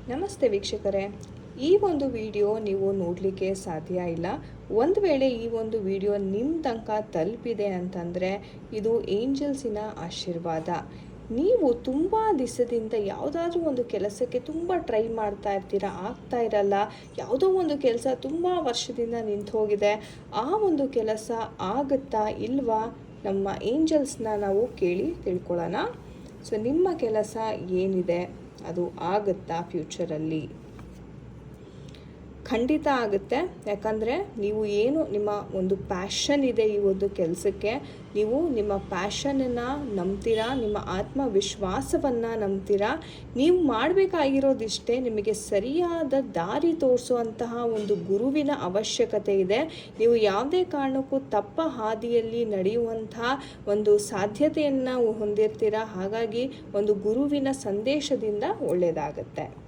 ನಮಸ್ತೆ ವೀಕ್ಷಕರೇ, ಈ ಒಂದು ವಿಡಿಯೋ ನೀವು ನೋಡಲಿಕ್ಕೆ ಸಾಧ್ಯ ಇಲ್ಲ. ಒಂದು ವೇಳೆ ಈ ಒಂದು ವಿಡಿಯೋ ನಿಮ್ಮ ತನಕ ತಲುಪಿದೆ ಅಂತಂದರೆ ಇದು ಏಂಜಲ್ಸಿನ ಆಶೀರ್ವಾದ. ನೀವು ತುಂಬ ದಿವಸದಿಂದ ಯಾವುದಾದ್ರೂ ಒಂದು ಕೆಲಸಕ್ಕೆ ತುಂಬ ಟ್ರೈ ಮಾಡ್ತಾ ಇರ್ತೀರ, ಆಗ್ತಾ ಇರಲ್ಲ. ಯಾವುದೋ ಒಂದು ಕೆಲಸ ತುಂಬ ವರ್ಷದಿಂದ ನಿಂತು ಹೋಗಿದೆ, ಆ ಒಂದು ಕೆಲಸ ಆಗುತ್ತಾ ಇಲ್ವಾ? ನಮ್ಮ ಏಂಜಲ್ಸ್ನ ನಾವು ಕೇಳಿ ತಿಳ್ಕೊಳ್ಳೋಣ. ಸೊ ನಿಮ್ಮ ಕೆಲಸ ಏನಿದೆ ಅದು ಆಗುತ್ತಾ ಫ್ಯೂಚರಲ್ಲಿ? ಖಂಡಿತ ಆಗುತ್ತೆ. ಯಾಕಂದರೆ ನೀವು ಏನು ನಿಮ್ಮ ಒಂದು ಪ್ಯಾಷನ್ ಇದೆ ಈ ಒಂದು ಕೆಲಸಕ್ಕೆ, ನೀವು ನಿಮ್ಮ ಪ್ಯಾಷನನ್ನು ನಂಬ್ತೀರಾ, ನಿಮ್ಮ ಆತ್ಮವಿಶ್ವಾಸವನ್ನು ನಂಬ್ತೀರಾ. ನೀವು ಮಾಡಬೇಕಾಗಿರೋದಿಷ್ಟೇ, ನಿಮಗೆ ಸರಿಯಾದ ದಾರಿ ತೋರಿಸುವಂತಹ ಒಂದು ಗುರುವಿನ ಅವಶ್ಯಕತೆ ಇದೆ. ನೀವು ಯಾವುದೇ ಕಾರಣಕ್ಕೂ ತಪ್ಪ ಹಾದಿಯಲ್ಲಿ ನಡೆಯುವಂತಹ ಒಂದು ಸಾಧ್ಯತೆಯನ್ನು ಹೊಂದಿರ್ತೀರಾ. ಹಾಗಾಗಿ ಒಂದು ಗುರುವಿನ ಸಂದೇಶದಿಂದ ಒಳ್ಳೆಯದಾಗತ್ತೆ.